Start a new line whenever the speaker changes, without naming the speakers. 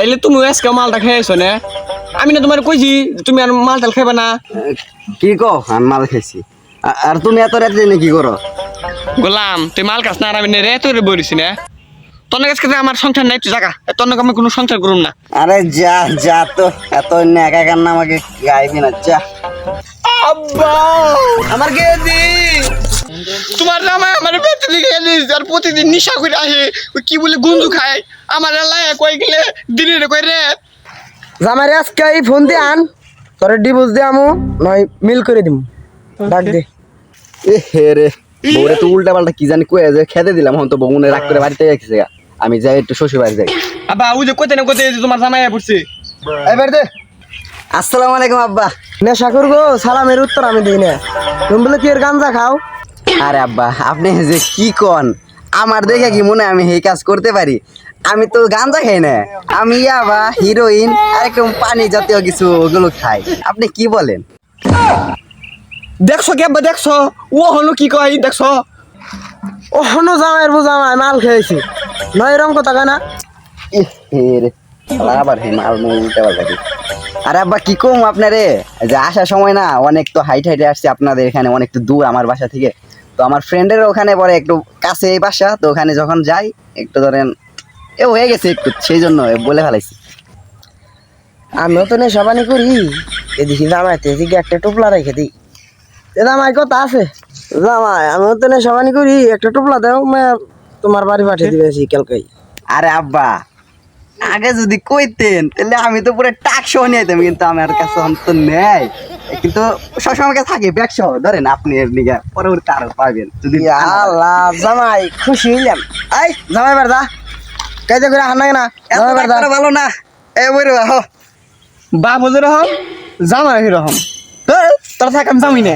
তাইলে তুমি আজকে মালটা খেয়েছো না? আমি না তোমার কইছি তুমি আর মালটা খাইবা না।
কি কো আমি মাল খাইছি আর তুমি এত রাত জেনে কি করো?
গোলাম তুই মাল খাস না আর আমি রে তোরে বলিস না। তোর কাছে আমার সংসার নাই, তুই জায়গা তোর নাকি আমি কোনো সংসার করুম না।
আরে যা যা তো এত একা একা না আমাকে গাইবি না যা।
আব্বা আমার কে দি তোমার জামাই আমার পেটে লিখে দিস আর প্রতিদিন নিশা করে আসে কি বলে গুঞ্জু খায় আমার আল্লাহ কই গেলে দিনে কই রে
জামাই আজকে এই ফোন দিয়ে আন তোরে ডিভোর্স দিয়ে আমু নয় মিল করে দিম ডাক দে।
এ হে রে বউরে তো উল্টা পাল্টা কি জানি কয়ে যে খেতে দিলাম হন তো বউনে রাগ করে বাড়িতে গেছে আমি যাই একটু শ্বশুর বাড়ি যাই।
আব্বা ওই যে কোতে না কোতে তোমার জামাই পড়ছে।
এবার দে
আসসালামু আলাইকুম আব্বা।
নেশা করবো সালামের উত্তর আমি দিই না। তুমি বলে কি এর গাঞ্জা খাও?
আরে আব্বা আপনি যে কি কন আমার দেখে কি মনে হয় আমি এই কাজ করতে পারি? আমি তো গাঁজা খাই না, আমি ইয়াবা হিরোইন আর একটু পানি জাতীয় কিছু ওগুলো খাই। আপনি কি বলেন?
দেখছো কি আব্বা দেখছো ও হলো কি কয় দেখছো?
ও হনো জামাইয়ের জামাই মাল খেয়েছি নয় এরকম কথা কয় না।
রে আবার হে মাল উল্টা পাল্টা কি। আরে আব্বা কি কম আপনারে যে আসার সময় না অনেক তো হাইট হাইটে আসছে আপনাদের এখানে অনেক তো দূর আমার বাসা থেকে। তো আমার ফ্রেন্ডের ওখানে পরে একটু কাছে এই বাসা, তো ওখানে যখন যাই একটু ধরেন এ হয়ে গেছে একটু সেই জন্য বলে ফেলাইছি।
আমিও তো নেশা পানি করি এদিকে জামাইতে এদিকে একটা টুপলা রেখে দিই। জামাই কথা আছে জামাই আমিও তো নেশা পানি করি একটা টুপলা দাও তোমার বাড়ি পাঠিয়ে দিবে কালকেই।
আরে আব্বা আগে যদি কইতেন তাহলে আমি তো পুরো টাক সহ নিয়ে যেতাম, কিন্তু আমার কাছে অন্ত নেই। কিন্তু সবসময় থাকে ব্যাগ সহ ধরেন আপনি এর নিগা পরবর্তী আরো পাবেন যদি
আল্লাহ জামাই খুশি হইলাম। এই জামাই বারদা কাইতে করে হানা না
এত রাগ করা ভালো না। এ বই রে
বাপ হজুর রহম জামাই রহম তোরা থাক আমি জামি না।